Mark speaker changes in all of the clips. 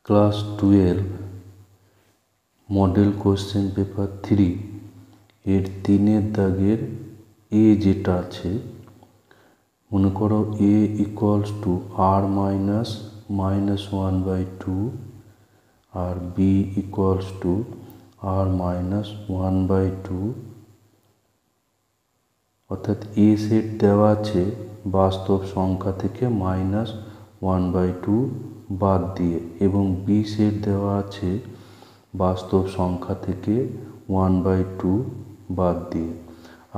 Speaker 1: Class 12 model question paper 3 এর 3-এর দাগের এ যেটা আছে, মনে করো A equals to R minus 1/2 আর B equals to R minus 1/2, অর্থাৎ এ সেট দেওয়া আছে বাস্তব সংখ্যা থেকে -1/2 বাদ দিয়ে, এবং বি সেট দেওয়া আছে বাস্তব সংখ্যা থেকে 1/2 বাদ দিয়ে।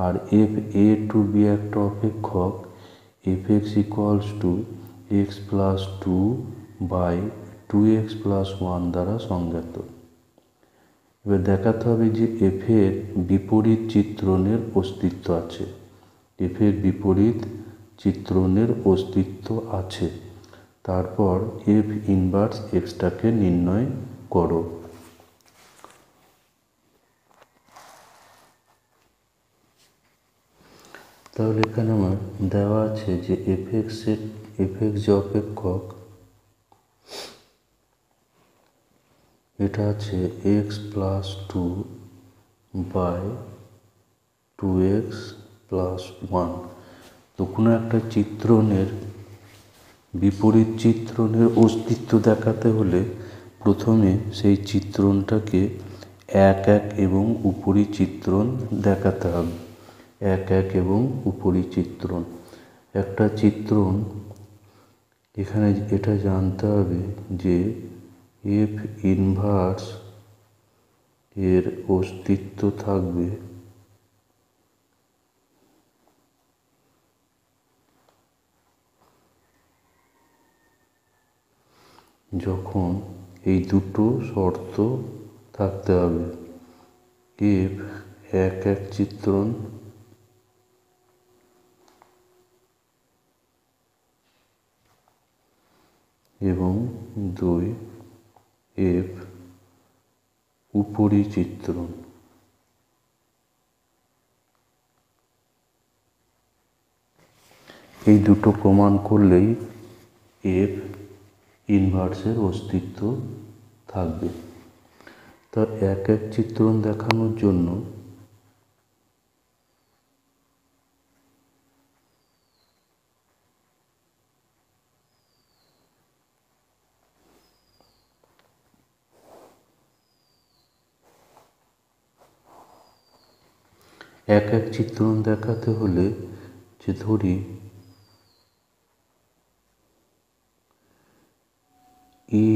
Speaker 1: আর এফ এ টু বি একটা অপেক্ষক F X equals to x plus 2/2x+1 দ্বারা সংজ্ঞাত। এবার দেখাতে হবে যে এফ এর বিপরীত চিত্রণের অস্তিত্ব আছে। এফ এর বিপরীত চিত্রণের অস্তিত্ব আছে। তারপর এফ ইনভার্স এক্সটাকে নির্ণয় করো। তাহলে এখানে আমার দেওয়া আছে যে এফ এক্স যে অপেক্ষক, এটা আছে x+2/2x+1। তো কোনো একটা চিত্রণের বিপরীত চিত্রণের অস্তিত্ব দেখাতে হলে প্রথমে সেই চিত্রণটাকে এক এবং উপরি চিত্রণ দেখাতে হবে। এক এবং উপরি চিত্রণ একটা চিত্রণ, এখানে এটা জানতে হবে যে এফ ইনভার্স এর অস্তিত্ব থাকবে যখন এই দুটো শর্ত থাকতে হবে। এফ এক চিত্রণ এবং 2 এফ উপরি চিত্রণ। এই দুটো প্রমাণ করলেই এফ ইনভার্সের অস্তিত্ব থাকবে। তা এক চিত্রণ দেখানোর জন্য এক চিত্রণ দেখাতে হলে যে ধরি এ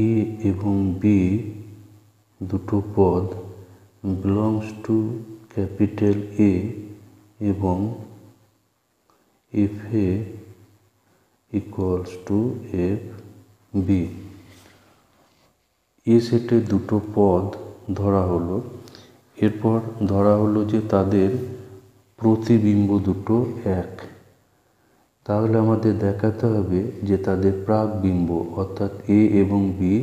Speaker 1: এবং বি দুটো পদ বিলংস টু ক্যাপিটাল এ এবং F A equals to F B. A সেটের দুটো পদ ধরা হলো। এরপর ধরা হলো যে তাদের প্রতিবিম্ব দুটো এক। তাহলে আমাদের দেখাতে হবে যে তাদের প্রাকবিম্ব অর্থাৎ এ এবং বি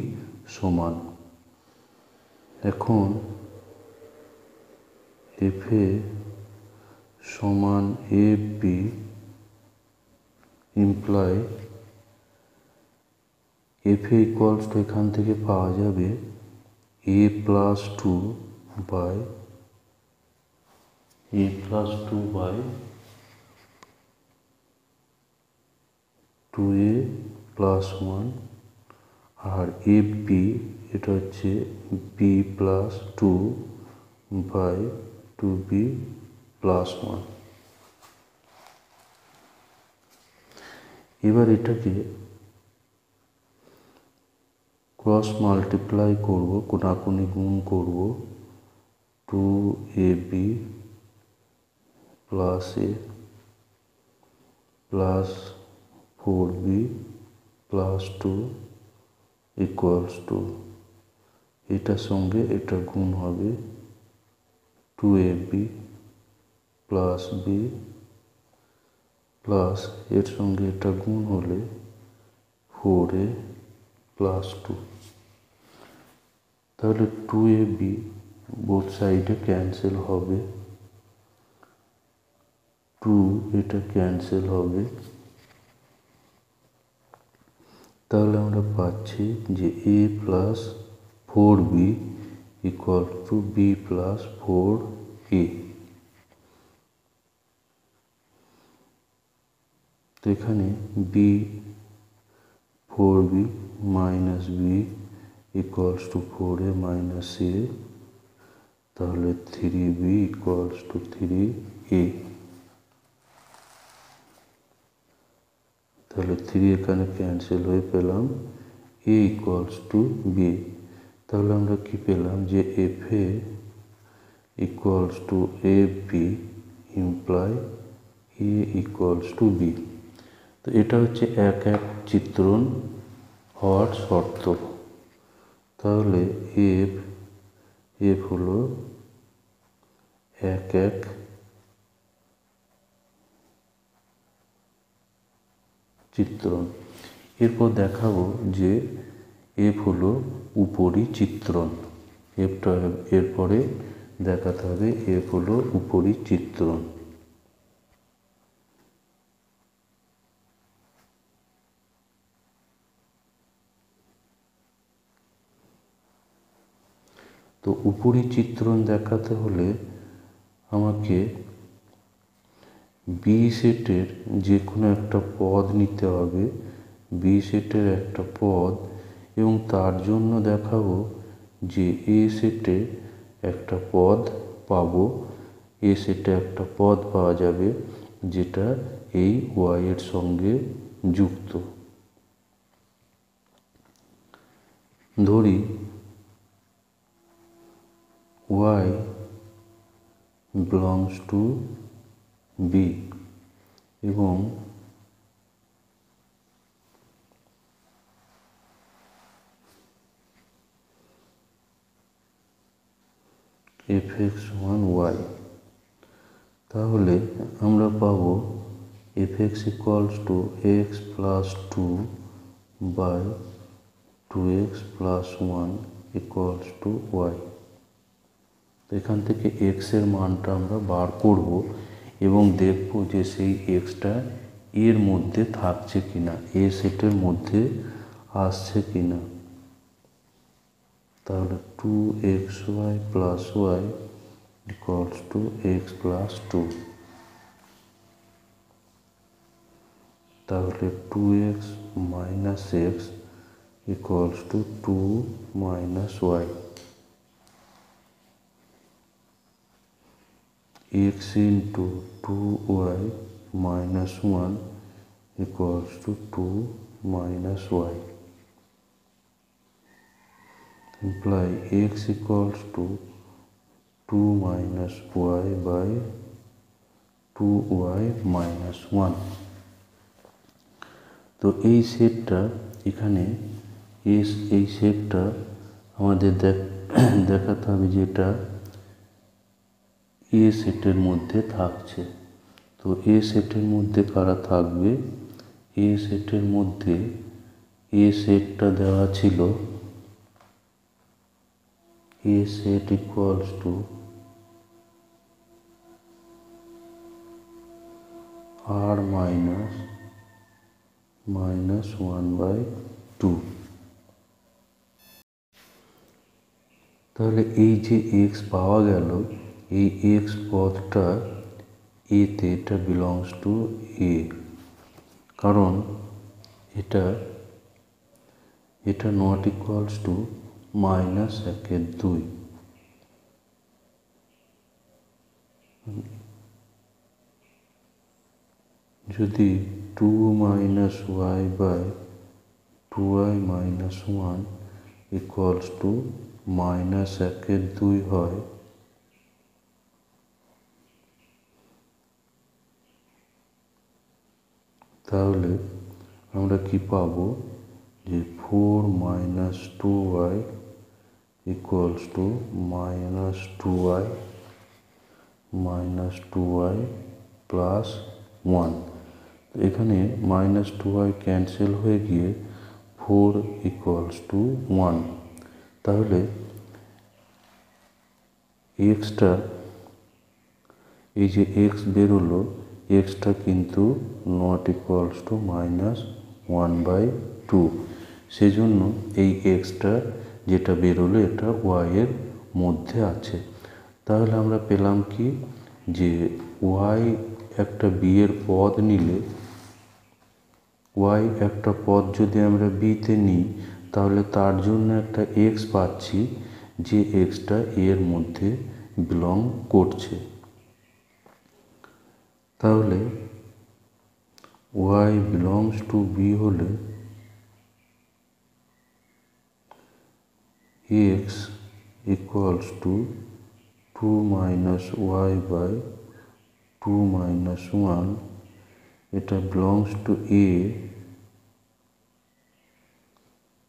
Speaker 1: সমান। এখন এফ এ সমান F B imply F A equals to এখান থেকে পাওয়া যাবে a+2/2a+1, আর এফ বি এটা হচ্ছে b+2/2b+1। এবার এটাকে ক্রস মাল্টিপ্লাই করব, কোনাকুনি গুণ করব। 2ab plus A plus 4b plus 2 equals to, এটার সঙ্গে এটা গুণ হবে 2ab প্লাস বি প্লাস এর সঙ্গে এটা গুণ হলে 4a প্লাস 2। তাহলে 2ab বোথ সাইডে ক্যান্সেল হবে, 2 এটা ক্যান্সেল হবে। তাহলে আমরা পাচ্ছি যে a plus 4b equal to b plus 4a। তো এখানে b 4b minus b equals to 4a minus a, তাহলে 3b ইকুয়ালস টু 3a। তাহলে 3 এখানে ক্যান্সেল হয়ে পেলাম a ইকুয়ালস টু b। তাহলে আমরা কি পেলাম যে fa equals to ab imply a equals to b। তো এটা হচ্ছে এক এক চিত্রণ হওয়ার শর্ত। তাহলে f হলো এক এক চিত্রণ। এরপর দেখাবো যে f হলো উপরি চিত্রণ। এরপরে দেখাতে হবে f হলো উপরি চিত্রণ। তো উপরি চিত্রণ দেখাতে হলে আমাকে বি সেটের যে কোনো একটা পদ নিতে হবে, বি সেটের একটা পদ, এবং তার জন্য দেখাবো যে এ সেটে একটা পদ পাবো। এ সেটে একটা পদ পাওয়া যাবে যেটা এই ওয়াই এর সঙ্গে যুক্ত। ধরি y belongs to b এবং fx সমান y। তাহলে আমরা পাবো fx equals to x plus 2 by 2x plus 1 equals to y। এখান থেকে x এর মানটা আমরা বার করব এবং দেখব যে সেই xটা এর মধ্যে থাকছে কিনা, এ সেটের মধ্যে আসছে কিনা। তাহলে 2xy plus y equals to x plus 2। তাহলে 2x minus x equals to 2 minus y। x into 2y minus 1 equals to 2 minus y. Imply x equals to 2 minus y by 2y minus 1. তো এই সেটটা এখানে এই সেটটা আমাদের দেখাতে হবে যেটা এ সেটের মধ্যে থাকছে। তো এ সেটের মধ্যে কারা থাকবে? এ সেটের মধ্যে এ সেটটা দেওয়া ছিল A set equals to R minus 1/2। তাহলে এই যে এক্স পাওয়া গেল, এই এক্স পদটা এতে, এটা বিলংস টু এ, কারণ এটা নট ইকুয়ালস টু -1/2। যদি 2 minus Y by 2y minus 1 equals to -1/2 হয়, তাহলে আমরা কি পাবো যে 4 minus 2y equals to -2y plus 1। এখানে -2y ক্যান্সেল হয়ে গিয়ে 4 ইকুয়ালস টু 1। তাহলে এক্সটা, এই যে এক্স বেরোলো, এক্সটা কিন্তু নট ইকুয়ালস টু -1/2। সেজন্য এই এক্সটা যেটা বেরোলো এটা ওয়াই এর মধ্যে আছে। তাহলে আমরা পেলাম কি, যে ওয়াই একটা বি এর পদ নিলে, ওয়াই একটা পদ যদি আমরা বিতে নিই তাহলে তার জন্য একটা এক্স পাচ্ছি, যে এক্সটা এর মধ্যে বিলং করছে। তাহলে ওয়াই বিলংস টু বি হলে X equals to 2 minus Y by 2 minus 1, এটা বিলংস টু এ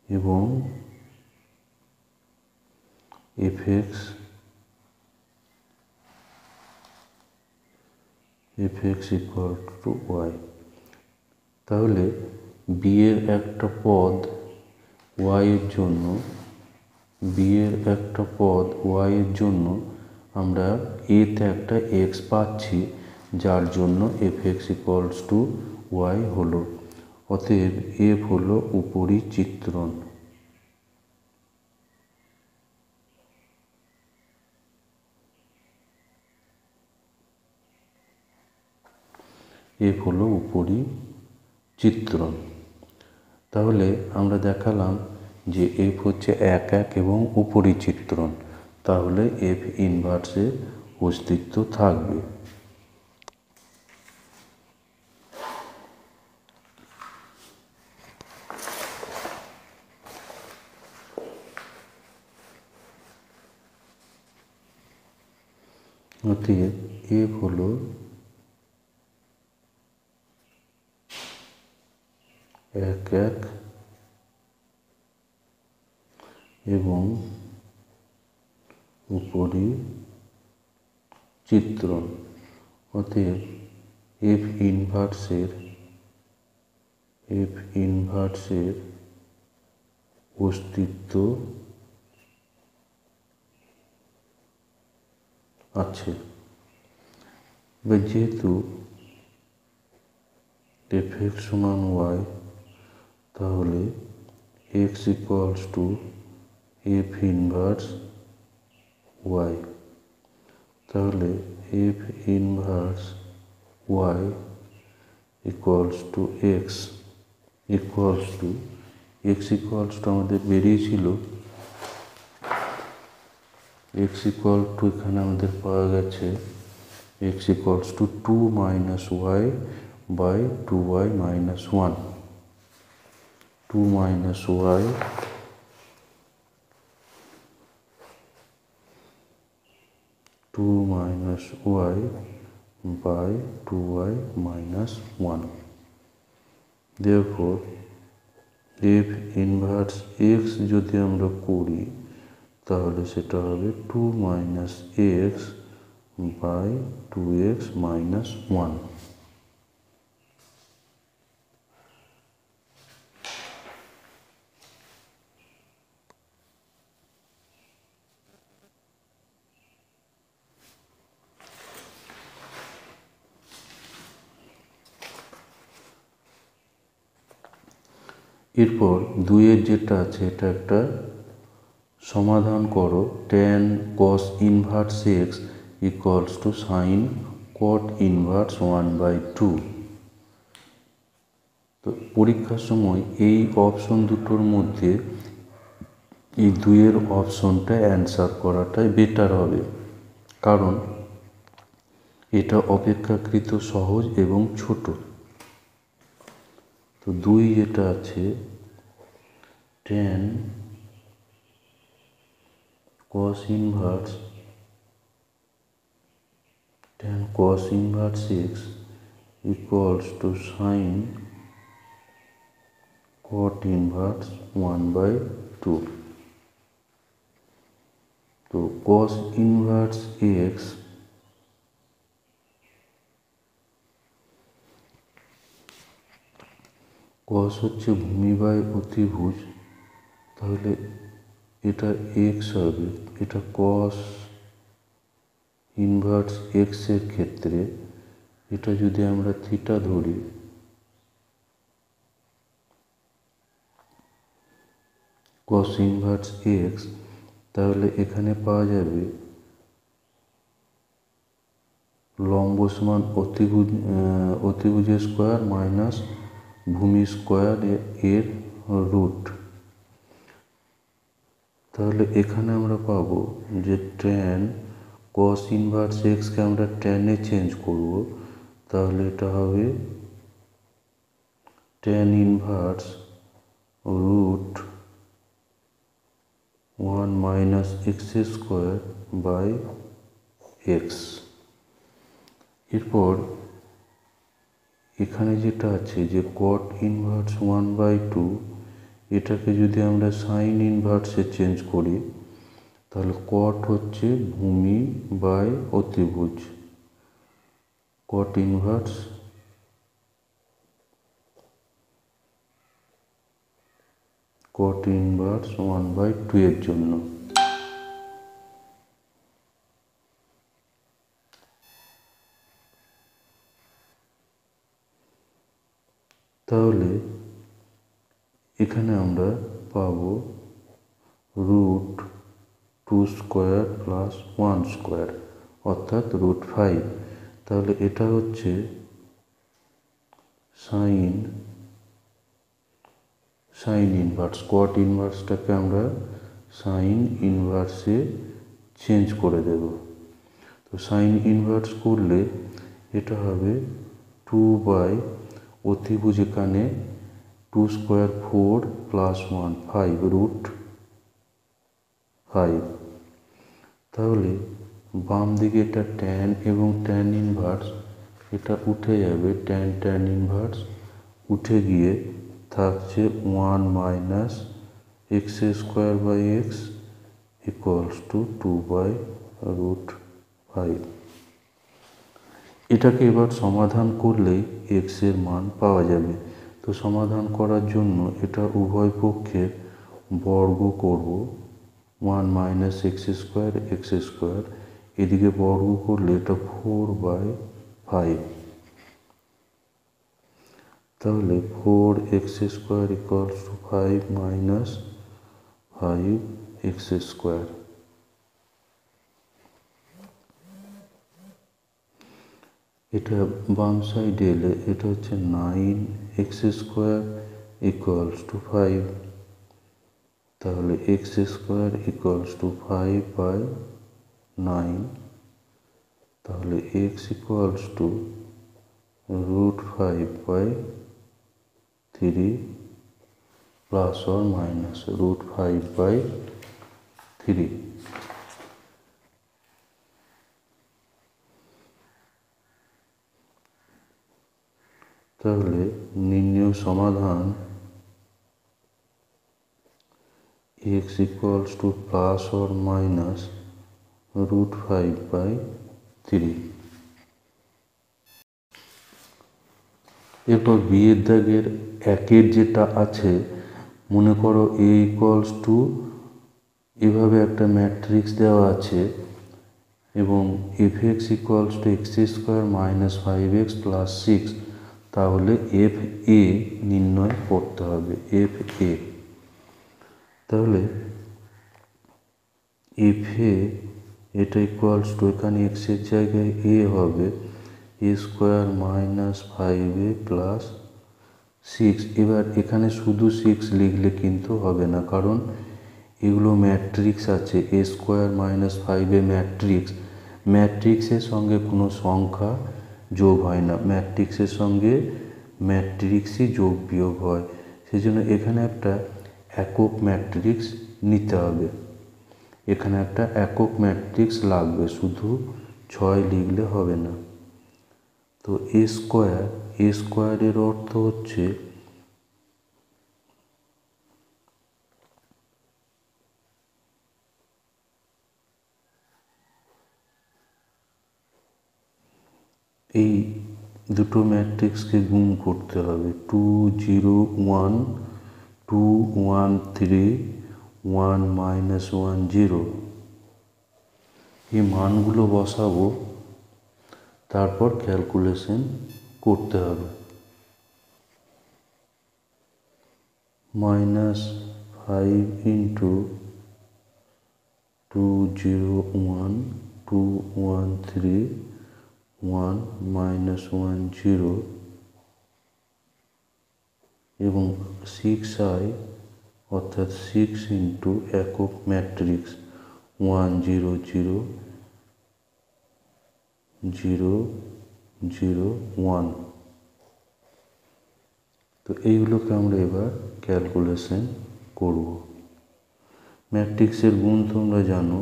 Speaker 1: এবং F X equal to Y. তাহলে বি এর একটা পদ ওয়াই এর জন্য, বি এর একটা পদ ওয়াই এর জন্য আমরা এতে একটা এক্স পাচ্ছি, যার জন্য F X equals to Y হলো। অতএব এফ হলো উপরি চিত্রণ। এফ হলো উপরি চিত্রণ। তাহলে আমরা দেখালাম যে এফ হচ্ছে 1 এবং উপরি চিত্রণ, তাহলে এফ ইনভার্সের অস্তিত্ব থাকবে। অতএব এফ হলো 1 এবং উপরি চিত্রণ। অতএব এফ ইনভার্সের অস্তিত্ব আছে। যেহেতু এফ এক্স সমান ওয়াই, তাহলে X equals to F inverse Y. তাহলে F inverse Y equals to X equals to আমাদের বেরিয়েছিল, এক্স ইকুয়াল টু এখানে আমাদের পাওয়া গেছে X equals to 2 minus Y by 2y minus 1, 2 minus Y by 2y minus 1. Therefore, f inverse x যদি আমরা করি তাহলে সেটা হবে 2 minus x by 2x minus 1. এরপর 2-এর যেটা আছে এটা একটা সমাধান করো, tan cos inverse x equals two sign কট ইনভার্স 1/2। তো পরীক্ষার সময় এই অপশন দুটোর মধ্যে এই 2-এর অপশনটা অ্যান্সার করাটাই বেটার হবে, কারণ এটা অপেক্ষাকৃত সহজ এবং ছোট। তো 2 যেটা আছে tan cos inverse x equals to sin cot inverse 1/2. তো cos ইনভার্স x cos হচ্ছে ভূমি বাই অতিভুজ, তাহলে এটা x হবে। এটা cos ইনভার্স x এর ক্ষেত্রে এটা যদি আমরা থিটা ধরি কস ইনভার্স এক্স, তাহলে এখানে পাওয়া যাবে লম্ব সমান অতিভুজের স্কোয়ার মাইনাস ভূমি স্কোয়ার এর রুট। তাহলে এখানে আমরা পাবো যে ট্যান কস ইনভার্স এক্সকে আমরা ট্যানে চেঞ্জ করব, তাহলে এটা হবে tan inverse root 1 minus X square by X. এরপর এখানে যেটা আছে যে কট ইনভার্স 1/2, এটাকে যদি আমরা সাইন ইনভার্সে চেঞ্জ করি, তাহলে কট হচ্ছে ভূমি বাই অতিভুজ, কট ইনভার্স 1/2 এর জন্য। তাহলে এখানে আমরা পাবো রুট 2 স্কোয়ার প্লাস 1 স্কোয়ার অর্থাৎ রুট 5। তাহলে এটা হচ্ছে সাইন ইনভার্স, কট ইনভার্সটাকে আমরা সাইন ইনভার্সে চেঞ্জ করে দেব। তো সাইন ইনভার্স করলে এটা হবে 2 বাই অতিভুজ এখানে 2 স্কোয়ার 4 প্লাস 1 5 রুট 5। তাহলে বাম দিকে এটা ট্যান এবং ট্যান ইনভার্স এটা উঠে যাবে, ট্যান ইনভার্স উঠে গিয়ে থাকছে 1 minus X square by X equals to 2 by root 5। এটাকে এবার সমাধান করলেই এক্স এর মান পাওয়া যাবে। তো সমাধান করার জন্য এটা উভয় পক্ষের বর্গ করব, 1 মাইনাস এক্স স্কোয়ার, এদিকে বর্গ করলে এটা 4/5। তাহলে 4x² equals to 5 minus 5x²। এটা বাম সাইডে এলে এটা হচ্ছে 9x² ইকুয়ালস টু 5। তাহলে x² ইকুয়ালস টু 5/9। তাহলে x equals to root 5/3 plus or minus root 5/3। তাহলে নির্ণয় সমাধান x equals to plus or minus root 5/3। এরপর বিয়ের দাগের একের যেটা আছে, মনে করো a ইকুয়ালস টু এভাবে একটা ম্যাট্রিক্স দেওয়া আছে এবং fx equals two x² minus 5x plus 6, তাহলে fa নির্ণয় করতে হবে, fa। তাহলে fa এটা ইকুয়ালস টু এখানে x এর জায়গায় a হবে a² মাইনাস 5a প্লাস 6। এবার এখানে শুধু 6 লিখলে কিন্তু হবে না, কারণ এগুলো ম্যাট্রিক্স আছে, a² মাইনাস 5a ম্যাট্রিক্সের সঙ্গে কোনো সংখ্যা যোগ হয় না, ম্যাট্রিক্সের সঙ্গে ম্যাট্রিক্সই যোগ বিয়োগ হয়। সেই জন্য এখানে একটা একক ম্যাট্রিক্স নিতে হবে, এখানে একটা একক ম্যাট্রিক্স লাগবে, শুধু 6 লিখলে হবে না। তো a² অর্থ হচ্ছে এই দুটো ম্যাট্রিক্সকে গুণ করতে হবে, 2 0 1 2 1 3 1 মাইনাস 1 0। এই মানগুলো বসাবো, তারপর ক্যালকুলেশন করতে হবে। মাইনাস 5 into 2 0 1 2 1 3 1 minus 1 0 এবং 6i অর্থাৎ 6 ইন্টু একক ম্যাট্রিক্স 1 0 0 0 0 1। তো এইগুলোকে আমরা এবার ক্যালকুলেশন করব। ম্যাট্রিক্সের গুণ তোমরা জানো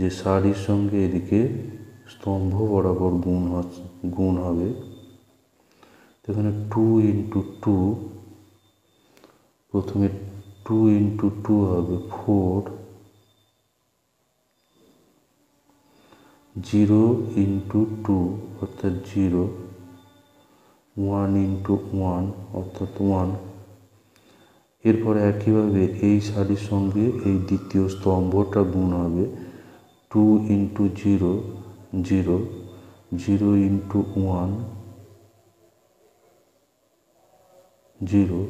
Speaker 1: যে সারির সঙ্গে এদিকে স্তম্ভ বরাবর গুণ হবে। এখানে 2 ইন্টু 2, প্রথমে 2 ইন্টু 2 হবে 4, 0 ইন্টু 2 অর্থাৎ 0, 1 ইন্টু 1 অর্থাৎ 1। এরপরে একইভাবে এই সারির সঙ্গে এই দ্বিতীয় স্তম্ভটা গুণ হবে 2 ইন্টু 0 0, 0 ইন্টু 1 0,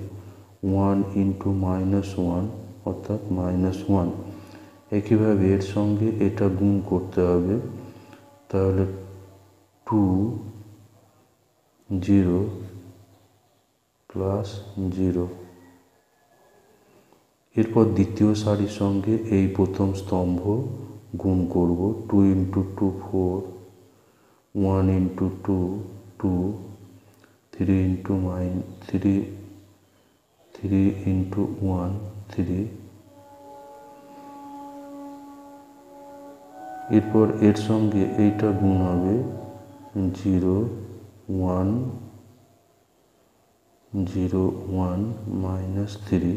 Speaker 1: 1 ইন্টু -1 অর্থাৎ -1। একইভাবে এর সঙ্গে এটা গুণ করতে হবে, তাহলে 2 0 প্লাস 0। এরপর দ্বিতীয় সারির সঙ্গে এই প্রথম স্তম্ভ গুণ করব, 2 ইন্টু 2 4, 1 ইন্টু 2 2, 3 ইন্টু 1 3। এরপর এর সঙ্গে এইটা গুণ হবে 0 1 0 1 -3।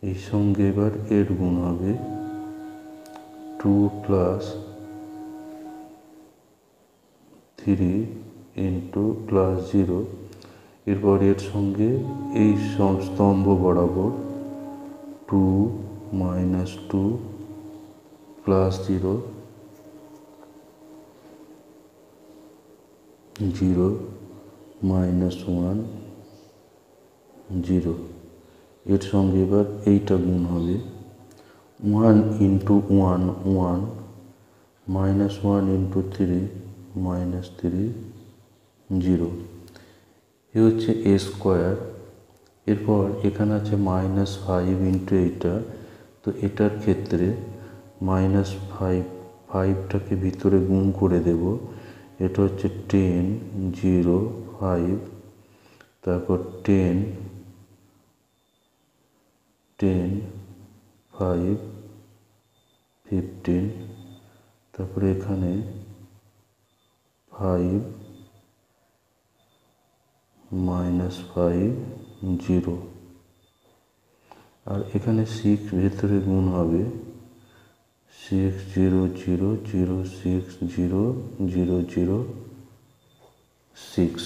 Speaker 1: এই সঙ্গে এবার এর গুণ হবে 2 প্লাস 3 ইন্টু প্লাস 0। এরপর এর সঙ্গে এই স্তম্ভ বরাবর 2 -2 প্লাস 0 0 -1 0। এর সঙ্গে এবার এইটা গুণ হবে 1 ইন্টু 1 1, -1 ইন্টু 3 -3 0। এ হচ্ছে a স্কোয়ার। এরপর এখানে আছে -5 ইন্টু এইটা, তো এটার ক্ষেত্রে -5টাকে ভিতরে গুণ করে দেব। এটা হচ্ছে 10 0 5, তারপর 10 5 15, তারপরে এখানে 5 -5 0, আর এখানে 6 ভেতরে গুণ হবে 6 0 0 0 6 0 0 0 6।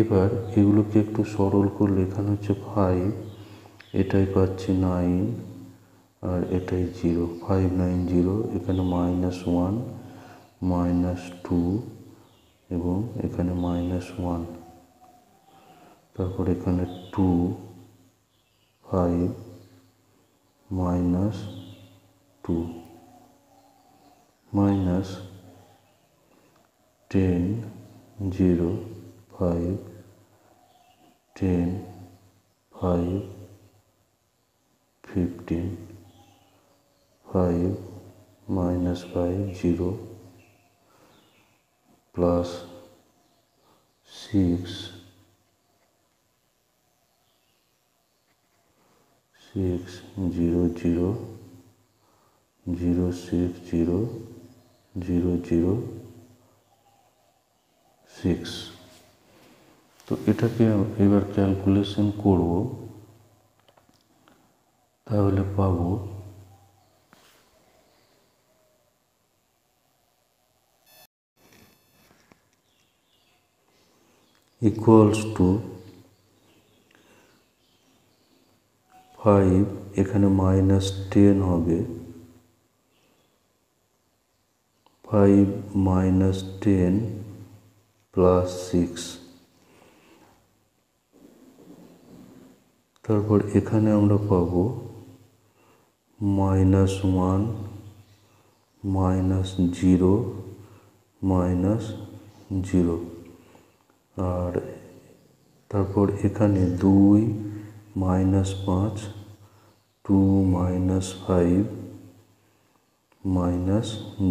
Speaker 1: এবার এগুলোকে একটু সরল করলে এখানে হচ্ছে 5, এটাই পাচ্ছি 9, আর এটাই 0, 5 9 0। এখানে -1 -2 এবং এখানে -1, তারপর এখানে 2 5 -2 -10 0 5 10 5 15 5 -5 0 প্লাস 6 6 0 0 0 6 0 0 0 6। তো এটাকে এবার ক্যালকুলেশন করব, তাহলে পাবো equals to 5 এখানে -10 হবে, 5 - 10 + 6। তারপর এখানে আমরা পাবো -1 -0 -0। আর তারপর এখানে 2 - 5 2 - 5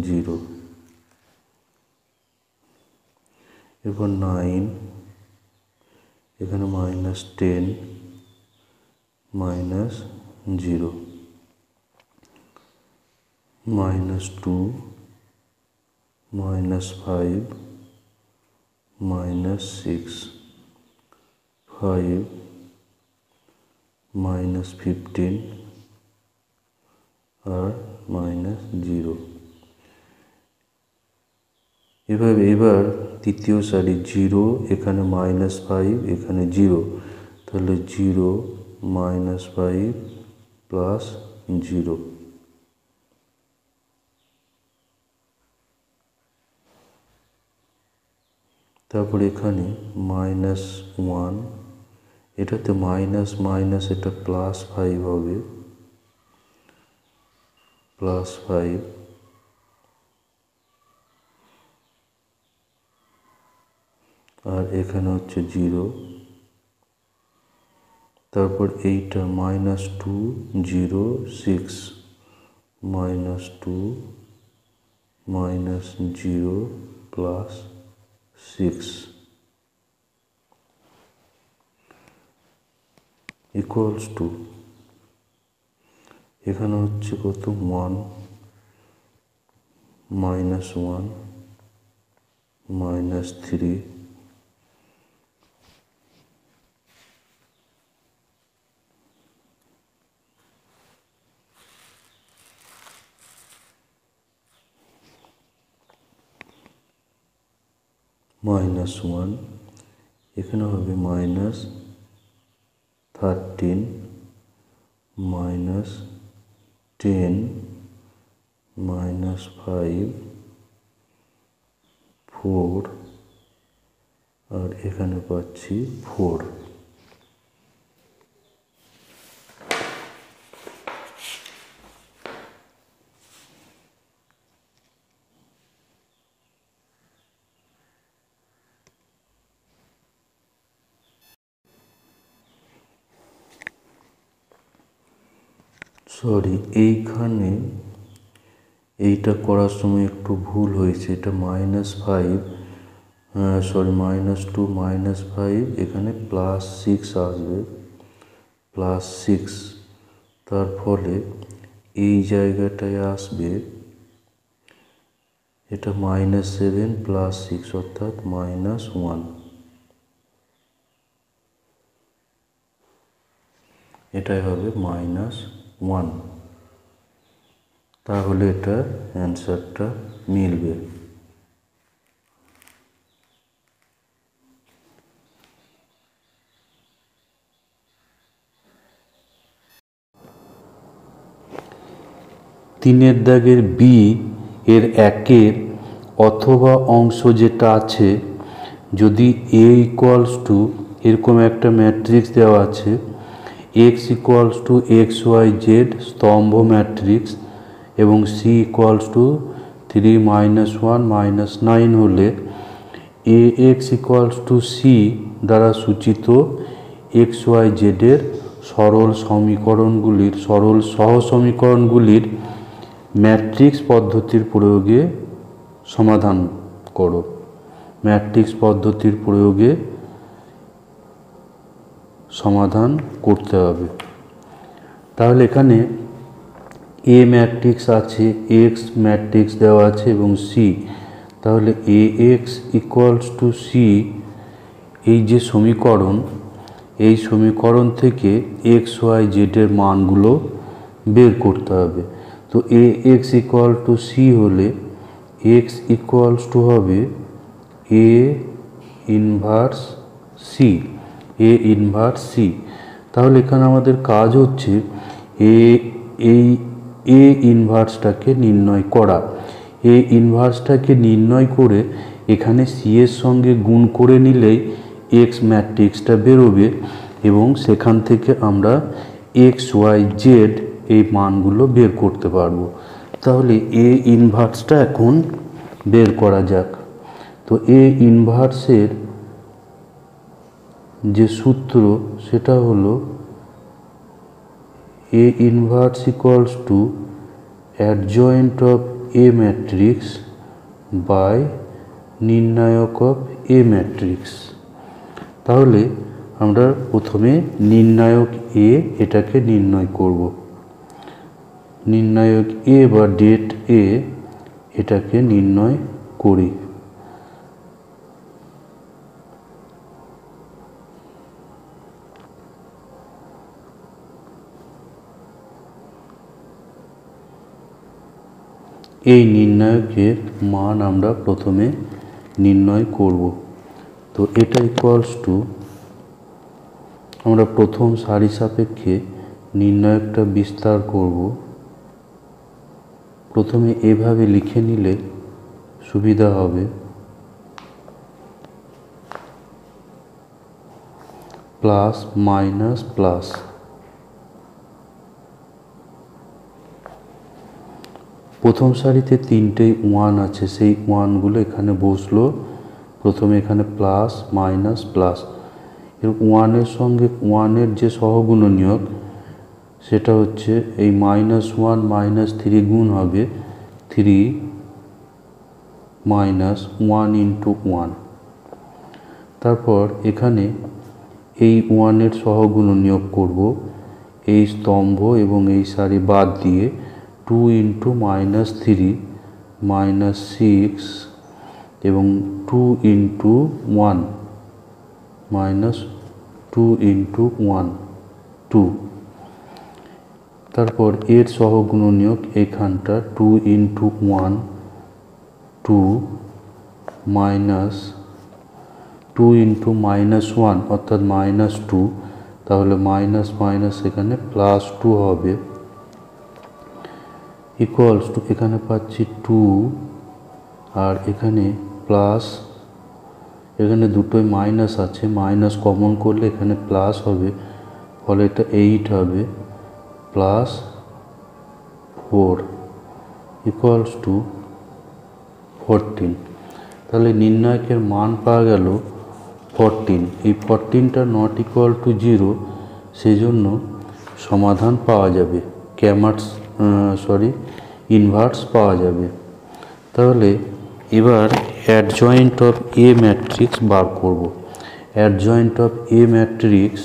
Speaker 1: -0। এরপর 9 এখানে -10 -0 -2 -5 -6 5 -15 আর -0। এবার তৃতীয় সারি 0 এখানে -5 এখানে 0, তাহলে 0 -5 + 0। তারপর এখানে -1, এটাতে মাইনাস এটা +5 হবে, +5। আর এখানে হচ্ছে 0। তারপর এইটা -2 0 6 -2 -0 + 6 ইকুয়ালস টু, এখানে হচ্ছে কত 1 -1 -3 -1, এখানে হবে -13 -10 -5 4 আর এখানে পাচ্ছি 4। সরি, এইখানে এইটা করার সময় একটু ভুল হয়েছে, এটা -5 সরি -2 -5 এখানে +6 আসবে, +6। তার ফলে এই জায়গাটায় আসবে এটা -7 + 6 অর্থাৎ -1, এটাই হবে -1। তাহলে এটা অ্যান্সারটা মিলবে। তিনের দাগের বি এর 1-এর অথবা অংশ যেটা আছে, যদি A = এরকম একটা ম্যাট্রিক্স দেওয়া আছে, X = XYZ স্তম্ভ ম্যাট্রিক্স এবং C = 3 - 1 - 9 হলে AX = C দ্বারা সূচিত XYZ এর সরল সহসমীকরণগুলির ম্যাট্রিক্স পদ্ধতির প্রয়োগে সমাধান করো। ম্যাট্রিক্স পদ্ধতির প্রয়োগে সমাধান করতে হবে। তাহলে এখানে A ম্যাট্রিক্স আছে, X ম্যাট্রিক্স দেওয়া আছে এবং C, তাহলে AX = C, এই যে সমীকরণ, এই সমীকরণ থেকে XYZ এর মানগুলো বের করতে হবে। তো AX = C হলে X = হবে A 1C, A 1C। তাহলে এখানে আমাদের কাজ হচ্ছে এই এ ইনভার্সটাকে নির্ণয় করা। এ ইনভার্সটাকে নির্ণয় করে এখানে সি এর সঙ্গে গুণ করে নিলেই এক্স ম্যাট্রিক্সটা বেরোবে এবং সেখান থেকে আমরা এক্স ওয়াই জেড এই মানগুলো বের করতে পারবো। তাহলে এ ইনভার্সটা এখন বের করা যাক। তো এ ইনভার্সের যে সূত্র সেটা হলো A inverse equals to adjoint of A matrix by নির্ণায়ক of A matrix। তাহলে আমরা প্রথমে নির্ণায়ক A এটাকে নির্ণয় করব। নির্ণায়ক A বা ডেট A এটাকে নির্ণয় করি। এই নির্ণায়কের মান আমরা প্রথমে নির্ণয় করব। তো এটা ইকুয়ালস টু, আমরা প্রথম সারি সাপেক্ষে নির্ণায়কটা বিস্তার করব। প্রথমে এভাবে লিখে নিলে সুবিধা হবে, প্লাস মাইনাস প্লাস। প্রথম সারিতে তিনটে ওয়ান আছে, সেই ওয়ানগুলো এখানে বসলো। প্রথমে এখানে প্লাস মাইনাস প্লাস, এবং ওয়ানের সঙ্গে ওয়ানের যে সহগুণনীয়ক সেটা হচ্ছে এই -1 -3 গুণ হবে 3 মাইনাস 1 ইন্টু 1। তারপর এখানে এই ওয়ানের সহগুণনীয়ক করব এই স্তম্ভ এবং এই সারি বাদ দিয়ে 2 ইন্টু -3 -6 এবং 2 ইন্টু 1 -2 ইন্টু 1 2। তারপর এর সহগুণনীয়ক এখানটা 2 ইন্টু 1 2 মাইনাস 2 ইন্টু -1 অর্থাৎ -2, তাহলে মাইনাস মাইনাস এখানে +2 হবে, ইকুয়ালস টু এখানে পাচ্ছি 2 আর এখানে প্লাস, এখানে দুটোই মাইনাস আছে, মাইনাস কমন করলে এখানে প্লাস হবে, ফলে এটা 8 হবে +4 ইকুয়ালস টু 14। তাহলে নির্ণায়কের মান পাওয়া গেল 14। এই 14টা নট ইকুয়াল টু 0, সেই জন্য সমাধান পাওয়া যাবে, ইনভার্স পাওয়া যাবে। তাহলে এবার অ্যাডজয়েন্ট অফ এ ম্যাট্রিক্স বার করব। Adjoint of A matrix,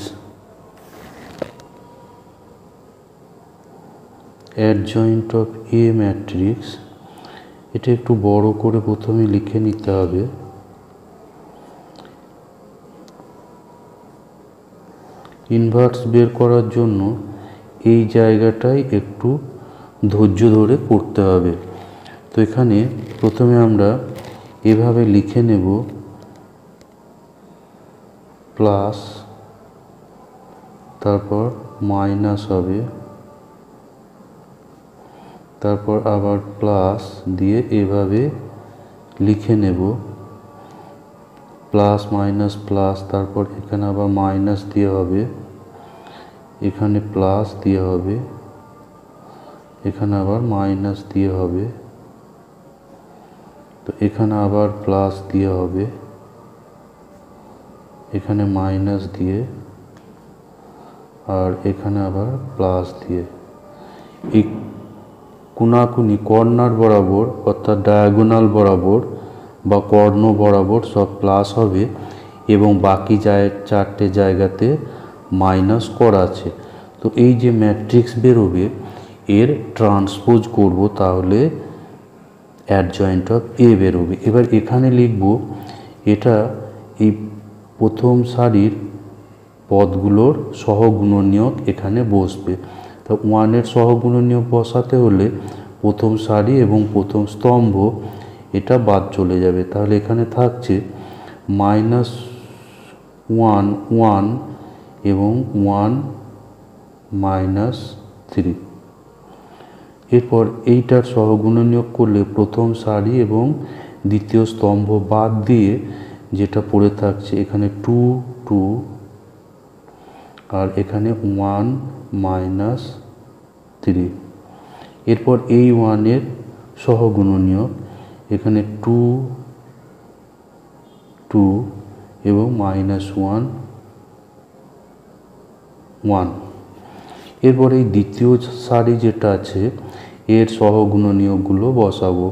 Speaker 1: adjoint of A matrix এটা একটু বড় করে প্রথমে লিখে নিতে হবে। ইনভার্স বের করার জন্য এই জায়গাটাই একটু ধৈর্য ধরে করতে হবে। তো এখানে প্রথমে আমরা এভাবে লিখে নেব, প্লাস, তারপর মাইনাস হবে, তারপর আবার প্লাস দিয়ে এভাবে লিখে নেব, প্লাস মাইনাস প্লাস, তারপর এখানে আবার মাইনাস দিয়ে হবে, এখানে প্লাস দিয়ে হবে, এখানে আবার মাইনাস দিয়ে হবে, তো এখানে আবার প্লাস দিয়ে হবে, এখানে মাইনাস দিয়ে, আর এখানে আবার প্লাস দিয়ে। এই কোনাকুনি কর্নার বরাবর অর্থাৎ ডায়াগোনাল বরাবর বা কর্ণ বরাবর সব প্লাস হবে এবং বাকি চারটে জায়গাতে মাইনাস করা আছে। তো এই যে ম্যাট্রিক্স বেরোবে এর ট্রান্সপোজ করব, তাহলে অ্যাডজয়েন্ট অফ এ বেরোবে। এবার এখানে লিখব, এটা এই প্রথম সারির পদগুলোর সহগুণনীয়ক এখানে বসবে। তো 1-এর সহগুণনীয়ক বসাতে হলে প্রথম সারি এবং প্রথম স্তম্ভ এটা বাদ চলে যাবে। তাহলে এখানে থাকছে -1 1 এবং 1 -3। এরপর এইটার সহগুণনীয়ক করলে প্রথম সারি এবং দ্বিতীয় স্তম্ভ বাদ দিয়ে যেটা পড়ে থাকছে এখানে 2 2 আর এখানে 1 -3। এরপর এই 1-এর সহগুণনীয়ক এখানে 2 2 এবং -1 1। এরপর এই দ্বিতীয় সারি যেটা আছে এর সহগুণনীয়কগুলো বসাবো।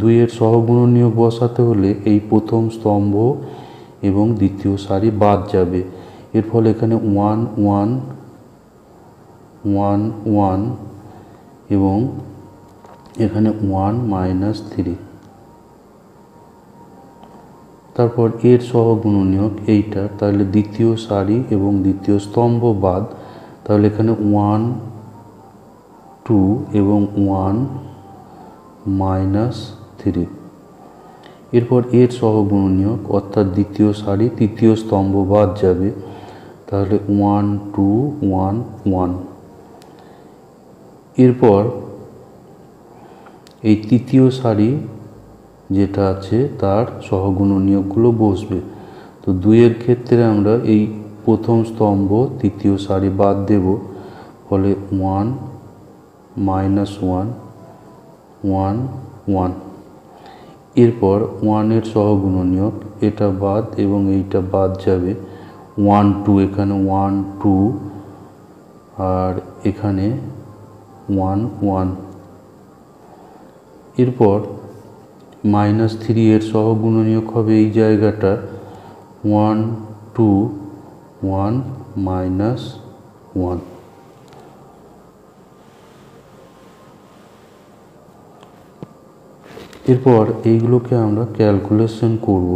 Speaker 1: 2-এর সহগুণনীয়ক বসাতে হলে এই প্রথম স্তম্ভ এবং দ্বিতীয় সারি বাদ যাবে। এর ফলে এখানে 1 1 1 1 এবং এখানে 1 -3। তারপর এর সহগুণনীয়ক এইটা, তাহলে দ্বিতীয় সারি এবং দ্বিতীয় স্তম্ভ বাদ, তাহলে এখানে 1 2 এবং 1 -3। এরপর এর সহগুণনীয়ক অর্থাৎ দ্বিতীয় সারি তৃতীয় স্তম্ভ বাদ যাবে, তাহলে 1 2 1 1। এরপর এই তৃতীয় সারি যেটা আছে তার সহগুণনীয়কগুলো বসবে। তো 2-এর ক্ষেত্রে আমরা এই প্রথম স্তম্ভ তৃতীয় সারি বাদ দেব, ফলে 1 -1 1 1। এরপর 1-এর সহগুণনীয়ক এটা বাদ এবং এইটা বাদ যাবে, 1 2 এখানে 1 2 আর এখানে 1 1। এরপর -3-এর সহগুণনীয়ক হবে এই জায়গাটা 1 2 1 -1। এরপর এইগুলোকে আমরা ক্যালকুলেশন করব।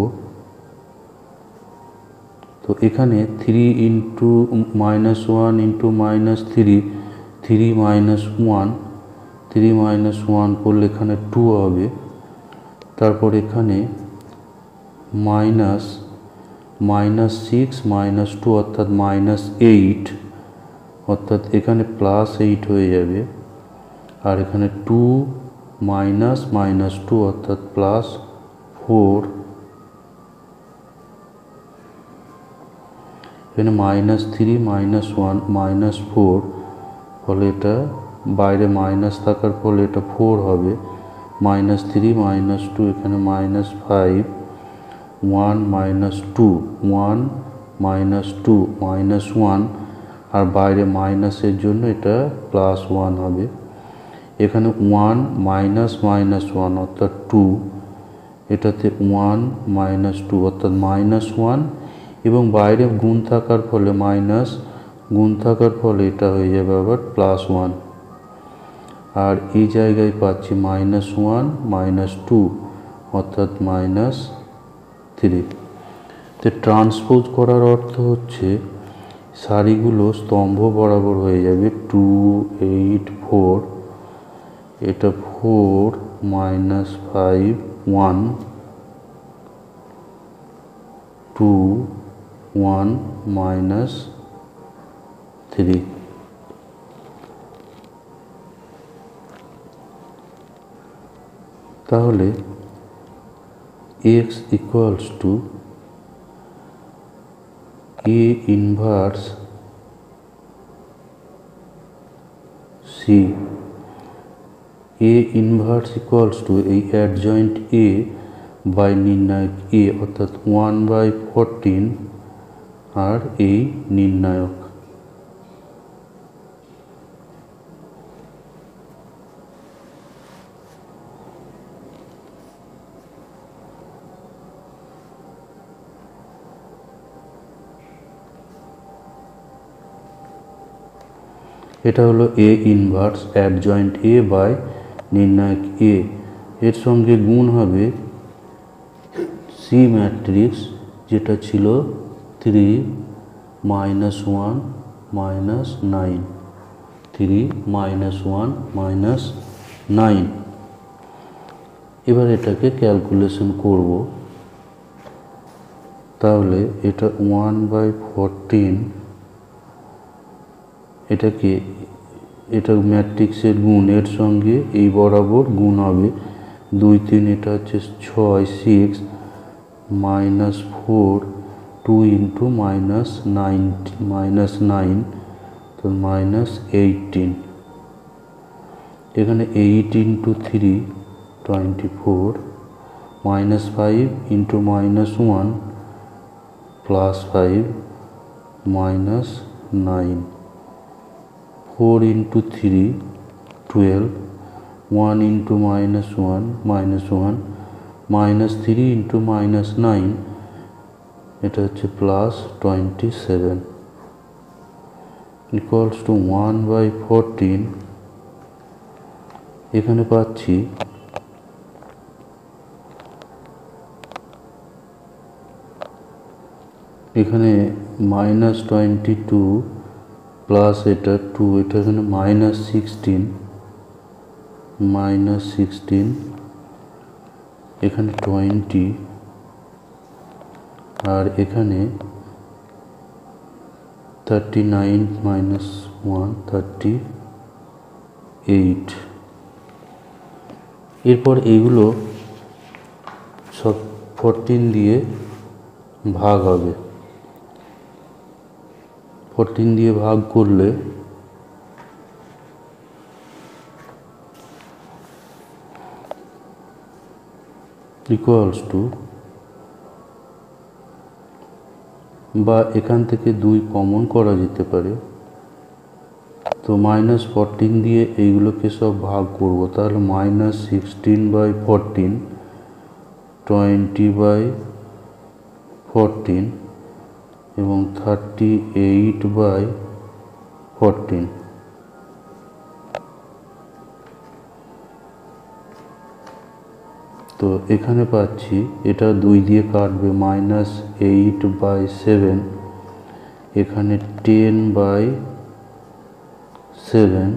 Speaker 1: তো এখানে 3 ইন্টু -1 ইন্টু -3 3 -1 3 -1 করলে এখানে 2 হবে। তারপর এখানে -6 -2 অর্থাৎ -8, অর্থাৎ এখানে +8 হয়ে যাবে। আর এখানে 2 -2 অর্থাৎ +4, এখানে -3 -1 -4, ফলে এটা বাইরে মাইনাস থাকার ফলে এটা 4 হবে। -3 -2 এখানে -5 1 -2 1 -2 -1 আর বাইরে মাইনাসের জন্য এটা +1 হবে। এখানে 1 -1 অর্থাৎ 2, এটাতে 1 -2 অর্থাৎ -1 এবং বাইরে গুণ থাকার ফলে মাইনাস গুণ থাকার ফলে এটা হয়ে যাবে আবার +1। আর এই জায়গায় পাচ্ছি -1 -2 অর্থাৎ -3। তো ট্রান্সপোজ করার অর্থ হচ্ছে সারিগুলো স্তম্ভ বরাবর হয়ে যাবে 2 8 4, এটা 4 -5 1 2 1 -3। তাহলে x equals to A inverse C। A inverse equals to এই adjoint A বাই নির্ণায়ক A অর্থাৎ 1/14 আর এই নির্ণায়ক। এটা হলো A inverse adjoint A by নির্ণায়ক A, এর সঙ্গে গুণ হবে C ম্যাট্রিক্স যেটা ছিল 3 -1 -9 3 -1 -9। এবার এটাকে ক্যালকুলেশন করব। তাহলে এটা 1/14 এটাকে এটা ম্যাট্রিক্সের গুণ, এর সঙ্গে এই বরাবর গুণ হবে 2 3, এটা হচ্ছে 6 6 -4 2 ইন্টু -9 তো -18, এখানে 8 into 3 24 -5 into -1 +5 -9 4 into 3 12 1 into -1 -3 into -9, এটা হচ্ছে +27 ইকুয়ালস টু 1/14। এখানে পাচ্ছি এখানে -22 প্লাস এটা 2, এটা এখানে -16 এখানে 20 আর এখানে 39 -1 38। এরপর এইগুলো সব 14 দিয়ে ভাগ হবে। 14 দিয়ে ভাগ করলে ইকুয়ালস টু, বা এখান থেকে 2 কমন করা যেতে পারে, তো -14 দিয়ে এইগুলোকে সব ভাগ করব, তাহলে -16/14 20/14 এবং 38/14। তো এখানে পাচ্ছি এটা 2 দিয়ে কাটবে -8/7, এখানে 10/7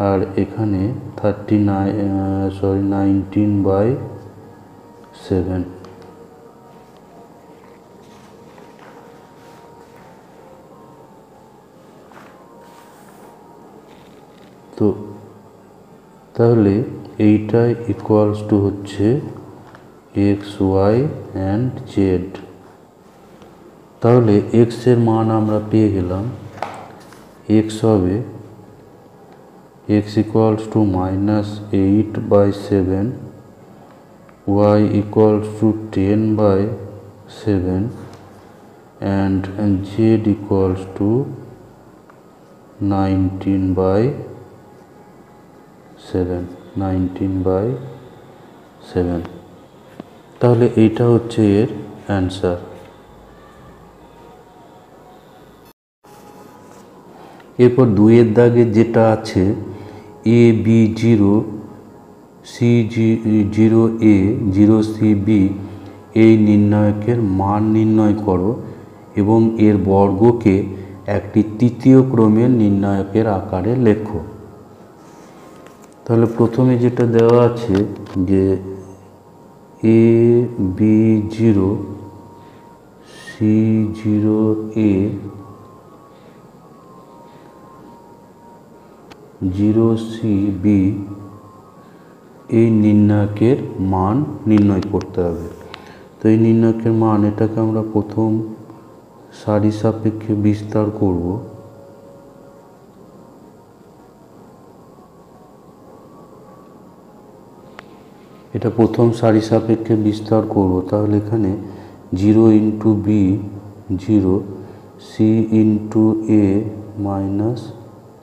Speaker 1: আর এখানে 19/7। তো তাহলে এইটাই ইকুয়ালস টু হচ্ছে x y অ্যান্ড z। তাহলে x এর মান আমরা পেয়ে গেলাম, x হবে x equals two -8/7, y equals to 10/7 and z equals to 19/7। তাহলে এইটা হচ্ছে এর অ্যান্সার। এরপর 2 এর দাগে যেটা আছে AB0 C0A 0CB এই নির্ণায়কের মান নির্ণয় করো এবং এর বর্গকে একটি তৃতীয় ক্রমের নির্ণায়কের আকারে লেখো। তাহলে প্রথমে যেটা দেওয়া আছে যে AB0 C0A 0CB এই নির্ণায়কের মান নির্ণয় করতে হবে। তো এই নির্ণায়কের মান, এটাকে আমরা প্রথম সারি সাপেক্ষে বিস্তার করব। এটা প্রথম সারি সাপেক্ষে বিস্তার করব, তাহলে এখানে 0 into B 0, C into A minus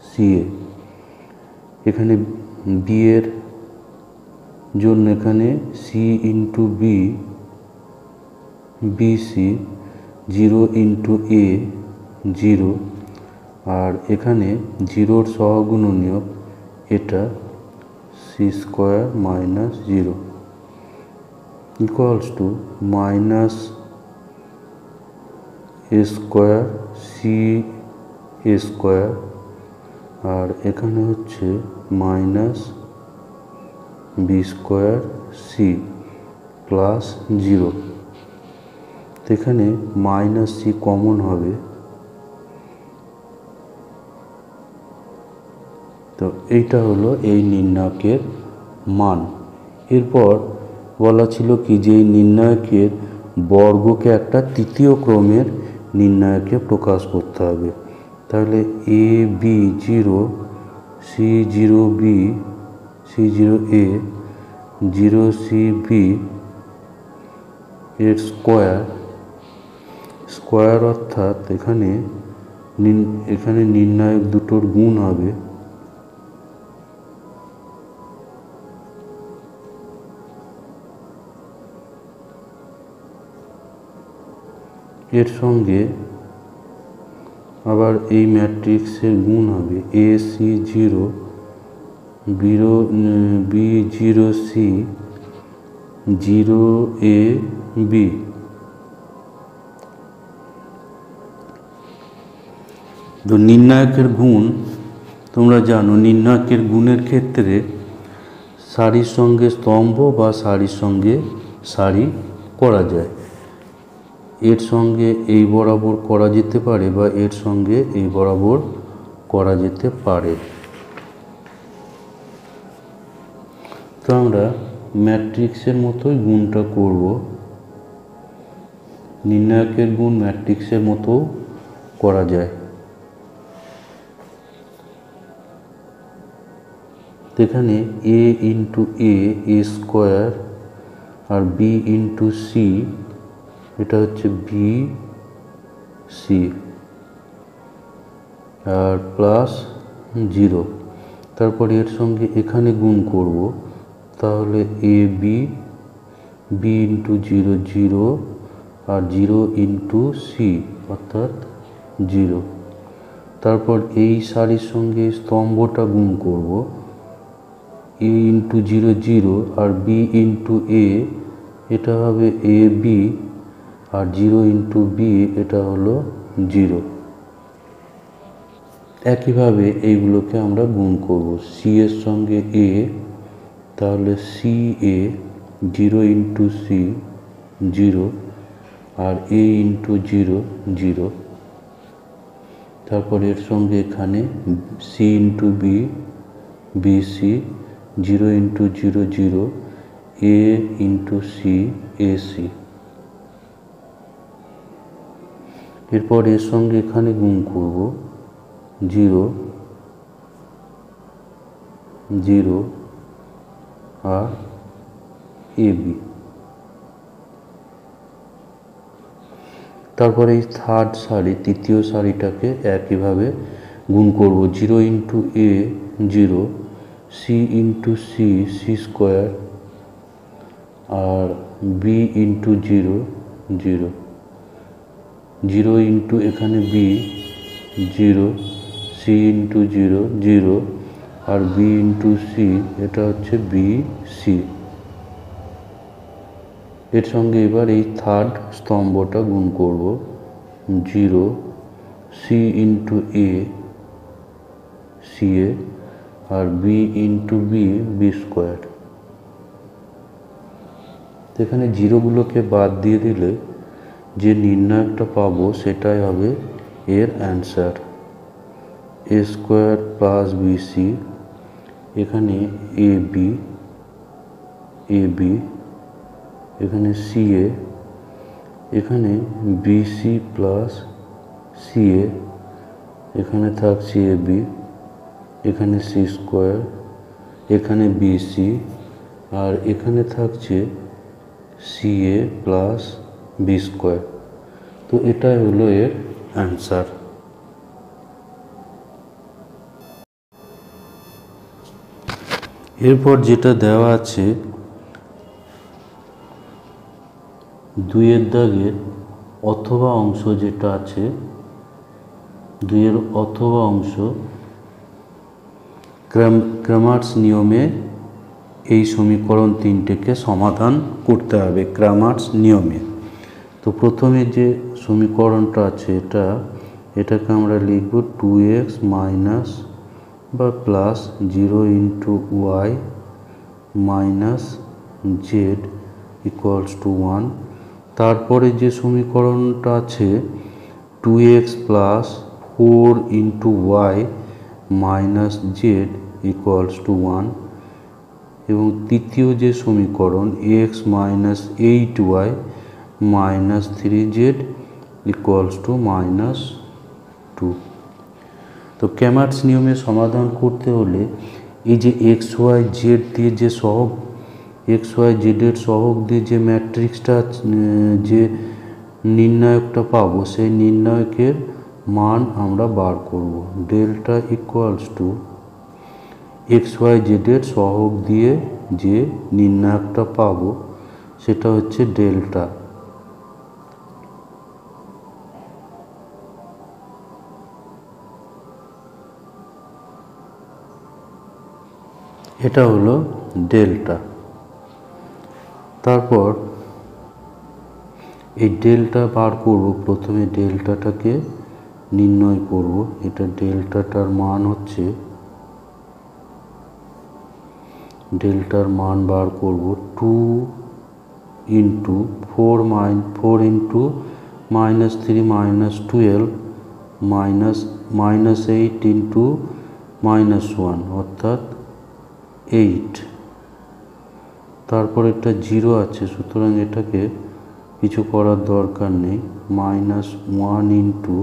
Speaker 1: C A, এখানে বি এর জন্য এখানে C into B BC, 0 into A 0, আর এখানে 0-র সহগুণনীয়ক এটা C square minus 0 equals to minus A square C A square, আর এখানে হচ্ছে minus B square C plus 0। এখানে মাইনাস সি কমন হবে, তো এইটা হলো এই নির্ণায়কের মান। এরপর বলা ছিল কি যে এই নির্ণায়কের বর্গকে একটা তৃতীয় ক্রমের নির্ণায়কে প্রকাশ করতে হবে। তাহলে A B zero C zero B C zero A zero C B এর স্কোয়ার অর্থাৎ এখানে নির্ণায়ক দুটোর গুণ হবে। এর সঙ্গে আবার এই ম্যাট্রিক্সের গুণ হবে A C zero B zero C zero A B. তো নির্ণায়কের গুণ তোমরা জানো, নির্ণায়কের গুণের ক্ষেত্রে সারির সঙ্গে স্তম্ভ বা সারির সঙ্গে সারি করা যায়। এর সঙ্গে এই বরাবর করা যেতে পারে বা এর সঙ্গে এই বরাবর করা যেতে পারে। তো আমরা ম্যাট্রিক্সের মতোই গুণটা করব। নির্ণায়কের গুণ ম্যাট্রিক্সের মতো করা যায়। এখানে এ ইন্টু এ স্কোয়ার আর বি ইন্টু সি, এটা হচ্ছে বি সি আর প্লাস জিরো। তারপর এর সঙ্গে এখানে গুণ করব, তাহলে A B B into zero zero আর জিরো ইন্টু সি অর্থাৎ জিরো। তারপর এই সারির সঙ্গে স্তম্ভটা গুণ করব, এ ইন্টু জিরো জিরো আর বি ইন্টু এ, এটা হবে এ বি আর জিরো ইন্টু বি, এটা হলো জিরো। একইভাবে এইগুলোকে আমরা গুণ করব, সি এর সঙ্গে এ, তাহলে C A zero into C zero আর এ ইন্টু জিরো জিরো। তারপর এর সঙ্গে এখানে C into B B C zero into zero zero A into C A C. এরপর এর সঙ্গে এখানে গুণ করব, জিরো জিরো আর এ বি। তারপরে এই থার্ড সারি, তৃতীয় সারিটাকে একইভাবে গুণ করব, zero into A zero, C into C C square আর B into zero zero, zero into এখানে B zero, C into zero zero আর বি ইন্টু সি, এটা হচ্ছে বি সি। এর সঙ্গে এবার এই থার্ড স্তম্ভটা গুণ করব, zero C into A C A আর B into B B square. এখানে জিরোগুলোকে বাদ দিয়ে দিলে যে নির্ণায়কটা পাবো সেটাই হবে এর অ্যান্সার, এ স্কোয়ার প্লাস বি সি। এখানে এ বি এখানে সি এ, এখানে B C plus C A, এখানে থাকছে এ বি, এখানে সি স্কোয়ার, এখানে বি সি আর এখানে থাকছে সি এ প্লাস বি স্কোয়ার। তো এটাই হলো এর অ্যান্সার। এরপর যেটা দেওয়া আছে, দুইয়ের দাগের অথবা অংশ যেটা আছে, দুইয়ের অথবা অংশ ক্রামার্স নিয়মে এই সমীকরণ তিনটেকে সমাধান করতে হবে ক্রামার্স নিয়মে। তো প্রথমে যে সমীকরণটা আছে এটাকে আমরা লিখব 2x মাইনাস বা plus 0 into y minus z equals to 1। তারপরে যে সমীকরণটা আছে 2x plus 4 into y minus z equals to 1 এবং তৃতীয় যে সমীকরণ x minus 8y minus 3z equals to -2। তো ক্যামার্স নিয়মে সমাধান করতে হলে এই যে এক্স ওয়াই জেড দিয়ে যে সহগ এক্স ওয়াই জেডের সহগ দিয়ে যে ম্যাট্রিক্সটা যে নির্ণায়কটা পাবো সেই নির্ণায়কের মান আমরা বার করব। Delta equals to X Y জেডের সহগ দিয়ে যে নির্ণায়কটা পাবো সেটা হচ্ছে ডেল্টা। এটা হলো ডেল্টা। তারপর এই ডেল্টা বার করব, প্রথমে ডেল্টাটাকে নির্ণয় করব। এটা ডেল্টাটার মান হচ্ছে, ডেল্টার মান বার করব 2 ইন্টু 4 ইন্টু -3 -12 -8 ইন্টু -1 অর্থাৎ 8। তারপর একটা 0 আছে, সুতরাং এটাকে কিছু করার দরকার নেই। -1 ইন্টু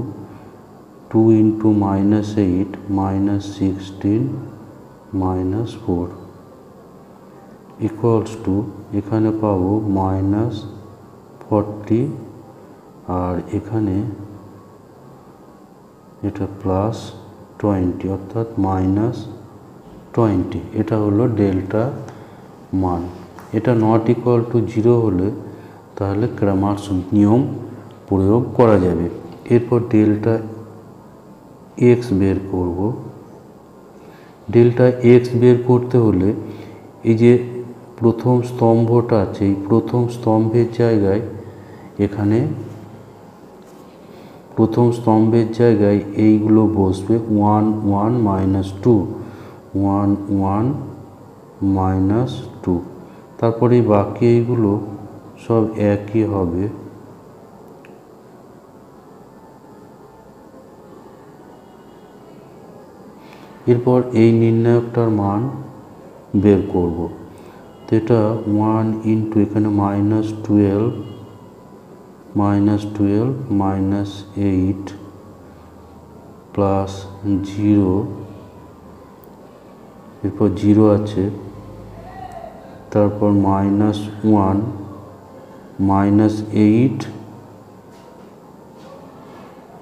Speaker 1: 2 ইন্টু -8 -16 -4 ইকুয়ালস টু, এখানে পাবো -40 আর এখানে এটা +20 অর্থাৎ -20। এটা হলো ডেল্টা মান। এটা নট ইকুয়াল টু 0 হলে তাহলে ক্র্যামার্স নিয়ম প্রয়োগ করা যাবে। এরপর ডেল্টা এক্স বের করব। ডেল্টা এক্স বের করতে হলে এই যে প্রথম স্তম্ভটা আছে, এই প্রথম স্তম্ভের জায়গায় এখানে প্রথম স্তম্ভের জায়গায় এইগুলো বসবে 1 1 -2 1 1 -2। তারপরে বাকি এইগুলো সব একই হবে। এরপর এই নির্ণায়কটার মান বের করব। তো এটা 1 ইন্টু এখানে -12 -8 প্লাস 0, এরপর 0 আছে, তারপর -1 -8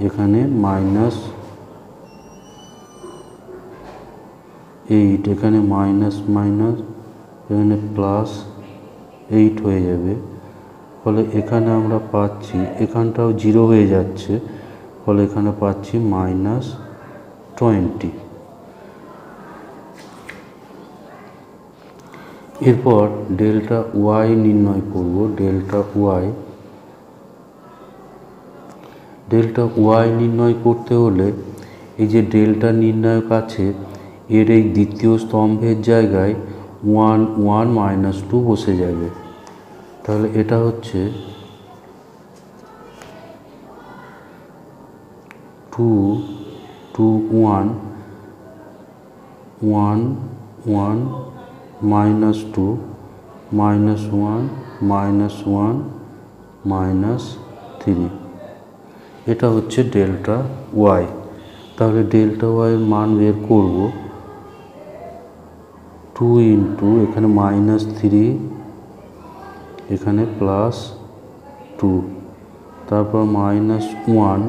Speaker 1: এখানে -8 এখানে মাইনাস এখানে +8 হয়ে যাবে। ফলে এখানে আমরা পাচ্ছি, এখানটাও 0 হয়ে যাচ্ছে, ফলে এখানে পাচ্ছি -20। এরপর ডেল্টা ওয়াই নির্ণয় করব। ডেল্টা ওয়াই নির্ণয় করতে হলে এই যে ডেল্টা নির্ণায়ক আছে এর এই দ্বিতীয় স্তম্ভের জায়গায় 1 1 -2 বসে যাবে। তাহলে এটা হচ্ছে 2 2 1 1 1 -2 -1 -1 -3। এটা হচ্ছে ডেল্টা ওয়াই। তাহলে ডেল্টা ওয়াইয়ের মান বের করব। 2 ইন্টু এখানে -3 এখানে +2, তারপর -1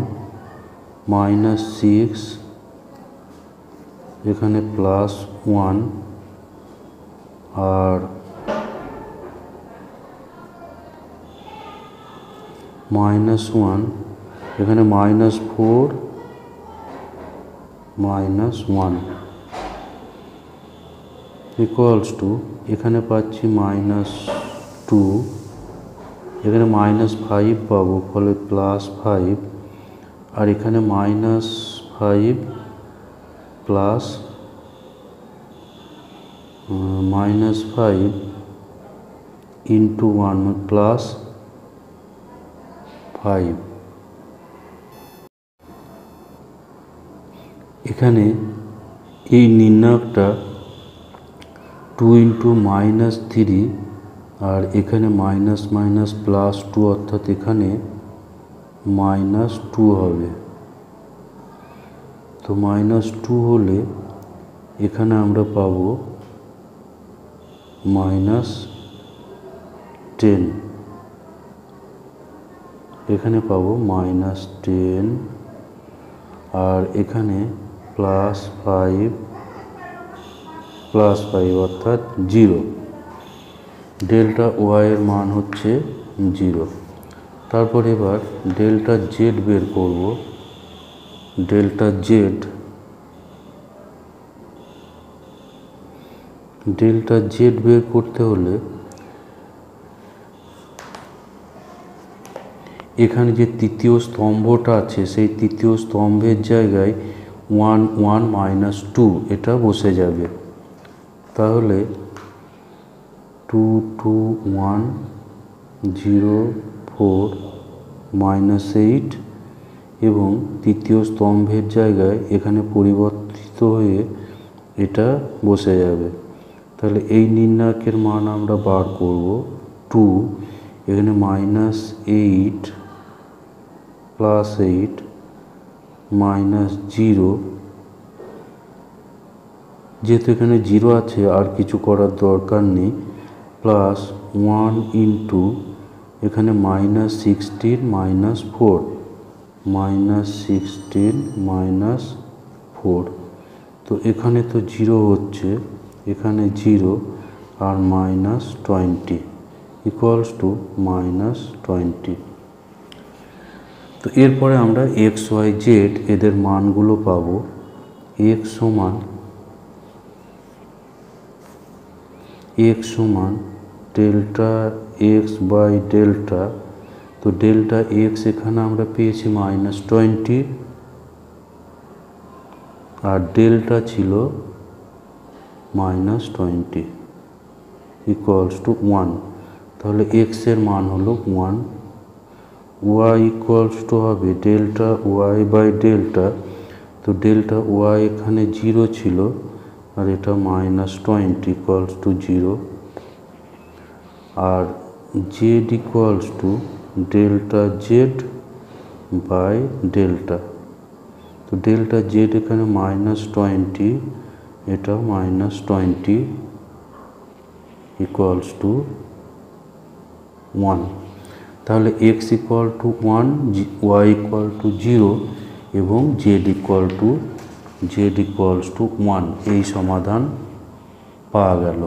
Speaker 1: -6 এখানে +1 আর -1 এখানে -4 -1 ইকুয়ালস টু, এখানে পাচ্ছি -2, এখানে -5 পাবো, ফলে +5 আর এখানে -5 প্লাস -5 ইন্টু 1 +5। এখানে এই নির্ণায়কটা টু ইন্টু -3 আর এখানে মাইনাস মাইনাস +2 অর্থাৎ এখানে -2 হবে। তো -2 হলে এখানে আমরা পাবো -10, এখানে পাবো -10 আর এখানে +5 অর্থাৎ 0। ডেল্টা ওয়াই এর মান হচ্ছে 0। তারপর এবার ডেল্টা জেড বের করব। ডেল্টা জেড বের করতে হলে এখানে যে তৃতীয় স্তম্ভটা আছে সেই তৃতীয় স্তম্ভের জায়গায় 1 1 -2 এটা বসে যাবে। তাহলে 2 2 1 0 4 -8 এবং তৃতীয় স্তম্ভের জায়গায় এখানে পরিবর্তিত হয়ে এটা বসে যাবে। তাহলে এই নির্ণায়কের মান আমরা বার করব 2, এখানে -8 +8 -0, যেহেতু এখানে 0 আছে আর কিছু করার দরকার নেই, +1 ইন্টু এখানে -16 -4 -16 তো এখানে তো 0 হচ্ছে, এখানে 0 আর -20 ইকুয়ালস টু -20। তো এরপরে আমরা এক্স ওয়াই জেড এদের মানগুলো পাবো। x সমান ডেল্টা এক্স বাই ডেল্টা। তো ডেল্টা এক্স এখানে আমরা পেয়েছি -20 আর ডেল্টা ছিল -20 ইকুয়ালস টু 1। তাহলে এক্স এর মান হলো 1। ওয়াই ইকুয়ালস টু হবে ডেল্টা ওয়াই বাই ডেল্টা। তো ডেল্টা ওয়াই এখানে 0 ছিল আর এটা -20 ইকুয়ালস টু 0। আর z equals to delta z by delta. তো ডেল্টা জেড এখানে -20, এটা -20 ইকুয়ালস টু 1। তাহলে x equal to 1, y equal to 0 এবং জেড ইকুয়ালস টু 1 এই সমাধান পাওয়া গেল।